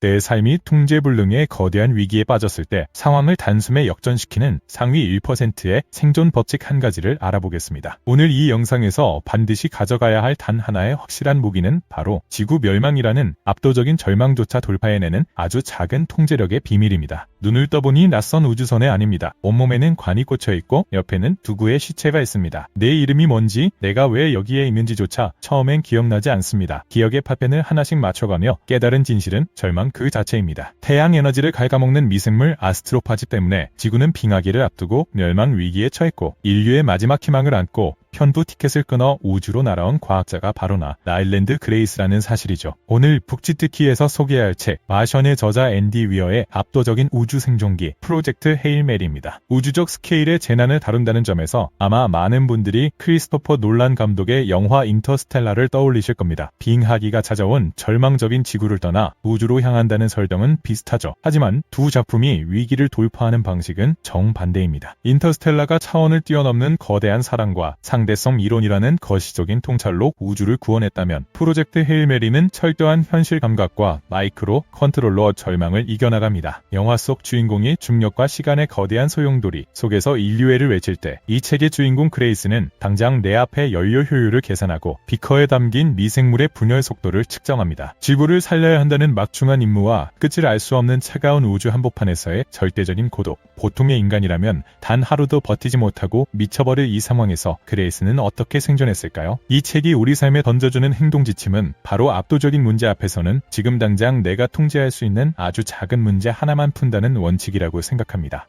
내 삶이 통제불능의 거대한 위기에 빠졌을 때 상황을 단숨에 역전시키는 상위 1%의 생존 법칙 한 가지를 알아보겠습니다. 오늘 이 영상에서 반드시 가져가야 할 단 하나의 확실한 무기는 바로 지구 멸망이라는 압도적인 절망조차 돌파해내는 아주 작은 통제력의 비밀입니다. 눈을 떠보니 낯선 우주선에 아닙니다. 온몸에는 관이 꽂혀있고 옆에는 두구의 시체가 있습니다. 내 이름이 뭔지, 내가 왜 여기에 있는지조차 처음엔 기억나지 않습니다. 기억의 파편을 하나씩 맞춰가며 깨달은 진실은 절망 그 자체입니다. 태양 에너지를 갉아먹는 미생물 아스트로파즈 때문에 지구는 빙하기를 앞두고 멸망 위기에 처했고, 인류의 마지막 희망을 안고 편도 티켓을 끊어 우주로 날아온 과학자가 바로 나일랜드 그레이스라는 사실이죠. 오늘 북치트키에서 소개할 책 마션의 저자 앤디 위어의 압도적인 우주 생존기 프로젝트 헤일 메리입니다. 우주적 스케일의 재난을 다룬다는 점에서 아마 많은 분들이 크리스토퍼 놀란 감독의 영화 인터스텔라를 떠올리실 겁니다. 빙하기가 찾아온 절망적인 지구를 떠나 우주로 향한다는 설정은 비슷하죠. 하지만 두 작품이 위기를 돌파하는 방식은 정반대입니다. 인터스텔라가 차원을 뛰어넘는 거대한 사랑과 상대성 이론이라는 거시적인 통찰로 우주를 구원했다면, 프로젝트 헤일 메리는 철저한 현실 감각과 마이크로 컨트롤러 절망을 이겨나갑니다. 영화 속 주인공이 중력과 시간의 거대한 소용돌이 속에서 인류애를 외칠 때 이 책의 주인공 그레이스는 당장 내 앞에 연료 효율을 계산하고 비커에 담긴 미생물의 분열 속도를 측정합니다. 지구를 살려야 한다는 막중한 임무와 끝을 알 수 없는 차가운 우주 한복판에서의 절대적인 고독. 보통의 인간이라면 단 하루도 버티지 못하고 미쳐버릴 이 상황에서 그레이스는 어떻게 생존했을까요? 이 책이 우리 삶에 던져주는 행동 지침은 바로 압도적인 문제 앞에서는 지금 당장 내가 통제할 수 있는 아주 작은 문제 하나만 푼다는 원칙이라고 생각합니다.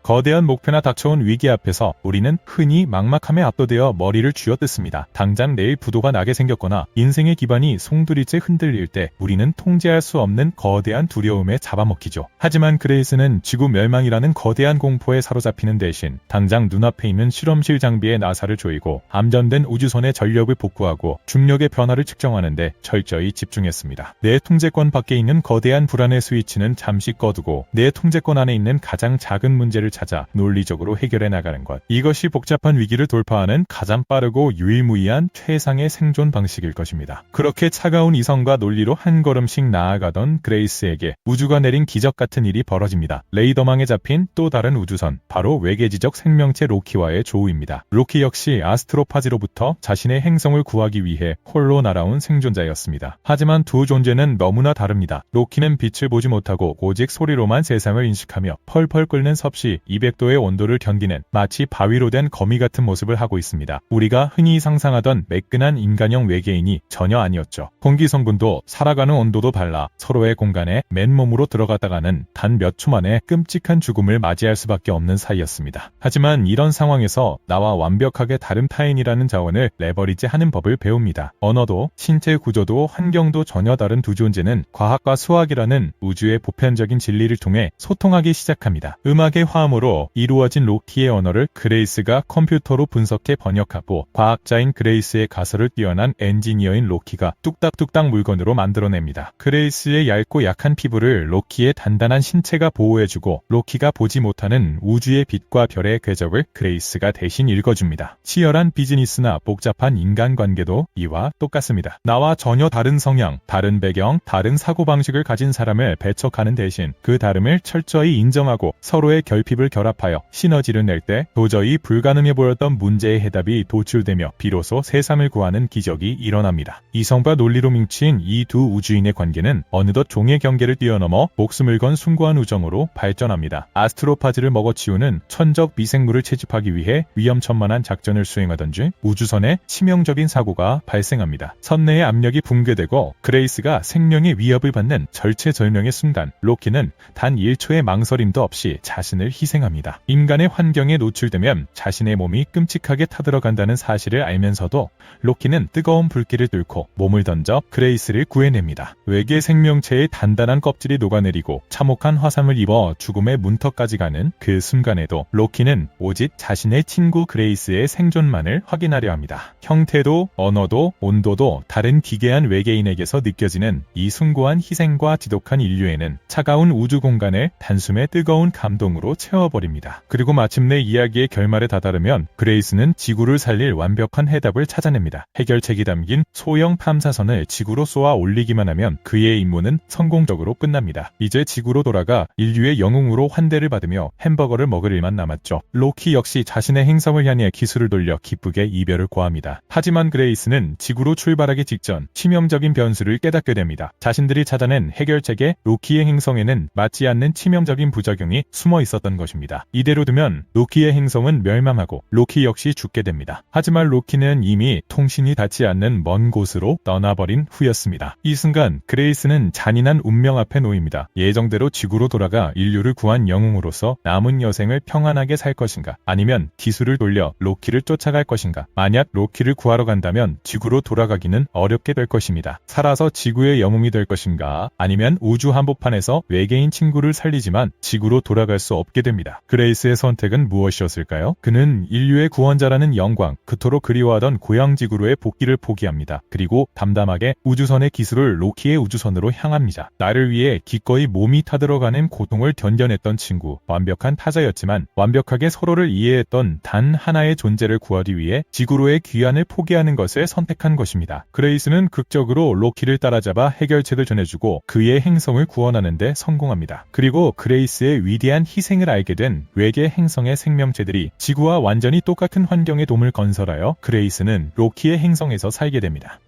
거대한 목표나 닥쳐온 위기 앞에서 우리는 흔히 막막함에 압도되어 머리를 쥐어뜯습니다. 당장 내일 부도가 나게 생겼거나 인생의 기반이 송두리째 흔들릴 때 우리는 통제할 수 없는 거대한 두려움에 잡아먹히죠. 하지만 그레이스는 지구 멸망이라는 거대한 공포에 사로잡히는 대신 당장 눈앞에 있는 실험실 장비에 나사를 조이고 암전된 우주선의 전력을 복구하고 중력의 변화를 측정하는데 철저히 집중했습니다. 내 통제권 밖에 있는 거대한 불안의 스위치는 잠시 꺼두고 내 통제권 안에 있는 가장 작은 문제를 찾아 논리적으로 해결해 나가는 것. 이것이 복잡한 위기를 돌파하는 가장 빠르고 유일무이한 최상의 생존 방식일 것입니다. 그렇게 차가운 이성과 논리로 한 걸음씩 나아가던 그레이스에게 우주가 내린 기적 같은 일이 벌어집니다. 레이더망에 잡힌 또 다른 우주선, 바로 외계지적 생명체 로키와의 조우입니다. 로키 역시 아스트로파즈로부터 자신의 행성을 구하기 위해 홀로 날아온 생존자였습니다. 하지만 두 존재는 너무나 다릅니다. 로키는 빛을 보지 못하고 오직 소리로만 세상을 인식하며 펄펄 끓는 섭씨 200도의 온도를 견디는 마치 바위로 된 거미 같은 모습을 하고 있습니다. 우리가 흔히 상상하던 매끈한 인간형 외계인이 전혀 아니었죠. 공기 성분도 살아가는 온도도 달라 서로의 공간에 맨몸으로 들어갔다가는 단 몇 초 만에 끔찍한 죽음을 맞이할 수밖에 없는 사이였습니다. 하지만 이런 상황에서 나와 완벽하게 다른 타인이라는 자원을 레버리지하는 법을 배웁니다. 언어도 신체 구조도 환경도 전혀 다른 두 존재는 과학과 수학이라는 우주의 보편적인 진리를 통해 소통하기 시작합니다. 음악의 화음으로 이루어진 로키의 언어를 그레이스가 컴퓨터로 분석해 번역하고 과학자인 그레이스의 가설을 뛰어난 엔지니어인 로키가 뚝딱뚝딱 물건으로 만들어냅니다. 그레이스의 얇고 약한 피부를 로키의 단단한 신체가 보호해주고 로키가 보지 못하는 우주의 빛과 별의 궤적을 그레이스가 대신 읽어줍니다. 치열한 비즈니스나 복잡한 인간관계도 이와 똑같습니다. 나와 전혀 다른 성향, 다른 배경, 다른 사고방식을 가진 사람을 배척하는 대신 그 다름을 철저히 인정하고 서로의 결핍을 결합하여 시너지를 낼 때 도저히 불가능해 보였던 문제의 해답이 도출되며 비로소 세상을 구하는 기적이 일어납니다. 이성과 논리로 뭉친 이 두 우주인의 관계는 어느덧 종의 경계를 뛰어넘어 목숨을 건 숭고한 우정으로 발전합니다. 아스트로파즈를 먹어치우는 천적 미생물을 채집하기 위해 위험천만한 작전을 수행하던 중 우주선에 치명적인 사고가 발생합니다. 선내의 압력이 붕괴되고 그레이스가 생명의 위협을 받는 절체절명의 순간 로키는 단 1초의 망설임도 없이 자신을 희생합니다. 인간의 환경에 노출되면 자신의 몸이 끔찍하게 타들어간다는 사실을 알면서도 로키는 뜨거운 불길을 뚫고 몸을 던져 그레이스를 구해냅니다. 외계 생명체의 단단한 껍질이 녹아내리고 참혹한 화상을 입어 죽음의 문턱까지 가는 그 순간에도 로키는 오직 자신의 친구 그레이스의 생존만을 확인하려 합니다. 형태도 언어도 온도도 다른 기괴한 외계인에게서 느껴지는 이 숭고한 희생과 지독한 인류애는 차가운 우주 공간을 단숨에 뜨거운 감동으로 채워 태워버립니다. 그리고 마침내 이야기의 결말에 다다르면 그레이스는 지구를 살릴 완벽한 해답을 찾아냅니다. 해결책이 담긴 소형 탐사선을 지구로 쏘아 올리기만 하면 그의 임무는 성공적으로 끝납니다. 이제 지구로 돌아가 인류의 영웅으로 환대를 받으며 햄버거를 먹을 일만 남았죠. 로키 역시 자신의 행성을 향해 기술을 돌려 기쁘게 이별을 고합니다. 하지만 그레이스는 지구로 출발하기 직전 치명적인 변수를 깨닫게 됩니다. 자신들이 찾아낸 해결책에 로키의 행성에는 맞지 않는 치명적인 부작용이 숨어 있었던 것입니다. 이대로 두면 로키의 행성은 멸망하고 로키 역시 죽게 됩니다. 하지만 로키는 이미 통신이 닿지 않는 먼 곳으로 떠나버린 후였습니다. 이 순간 그레이스는 잔인한 운명 앞에 놓입니다. 예정대로 지구로 돌아가 인류를 구한 영웅으로서 남은 여생을 평안하게 살 것인가, 아니면 기술을 돌려 로키를 쫓아갈 것인가. 만약 로키를 구하러 간다면 지구로 돌아가기는 어렵게 될 것입니다. 살아서 지구의 영웅이 될 것인가, 아니면 우주 한복판에서 외계인 친구를 살리지만 지구로 돌아갈 수 없게 됩니다. 그레이스의 선택은 무엇이었을까요? 그는 인류의 구원자라는 영광, 그토록 그리워하던 고향 지구로의 복귀를 포기합니다. 그리고 담담하게 우주선의 기술을 로키의 우주선으로 향합니다. 나를 위해 기꺼이 몸이 타들어가는 고통을 견뎌냈던 친구, 완벽한 타자였지만 완벽하게 서로를 이해했던 단 하나의 존재를 구하기 위해 지구로의 귀환을 포기하는 것을 선택한 것입니다. 그레이스는 극적으로 로키를 따라잡아 해결책을 전해주고 그의 행성을 구원하는 데 성공합니다. 그리고 그레이스의 위대한 희생을 알게 된 외계 행성의 생명체들이 지구와 완전히 똑같은 환경의 돔을 건설하여 그레이스는 로키의 행성에서 살게 됩니다.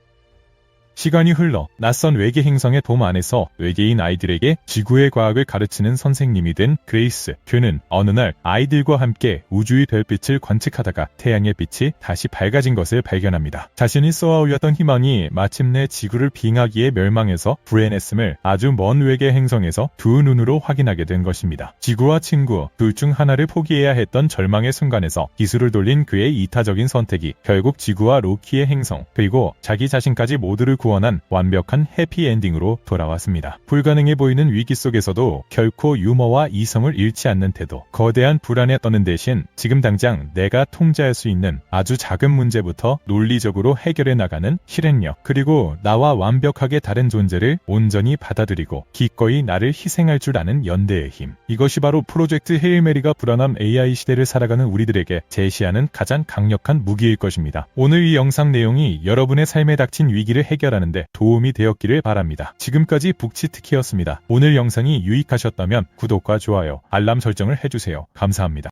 시간이 흘러 낯선 외계 행성의 돔 안에서 외계인 아이들에게 지구의 과학을 가르치는 선생님이 된 그레이스. 그는 어느 날 아이들과 함께 우주의 별빛을 관측하다가 태양의 빛이 다시 밝아진 것을 발견합니다. 자신이 쏘아올렸던 희망이 마침내 지구를 빙하기에 멸망해서 불행했음을 아주 먼 외계 행성에서 두 눈으로 확인하게 된 것입니다. 지구와 친구 둘 중 하나를 포기해야 했던 절망의 순간에서 기술을 돌린 그의 이타적인 선택이 결국 지구와 로키의 행성, 그리고 자기 자신까지 모두를 구원한 완벽한 해피엔딩으로 돌아왔습니다. 불가능해 보이는 위기 속에서도 결코 유머와 이성을 잃지 않는 태도, 거대한 불안에 떠는 대신 지금 당장 내가 통제할 수 있는 아주 작은 문제부터 논리적으로 해결해 나가는 실행력, 그리고 나와 완벽하게 다른 존재를 온전히 받아들이고 기꺼이 나를 희생할 줄 아는 연대의 힘. 이것이 바로 프로젝트 헤일메리가 불안함 AI 시대를 살아가는 우리들에게 제시하는 가장 강력한 무기일 것입니다. 오늘 이 영상 내용이 여러분의 삶에 닥친 위기를 해결하는 데 도움이 되었기를 바랍니다. 지금까지 북치트키였습니다. 오늘 영상이 유익하셨다면 구독과 좋아요, 알람 설정을 해주세요. 감사합니다.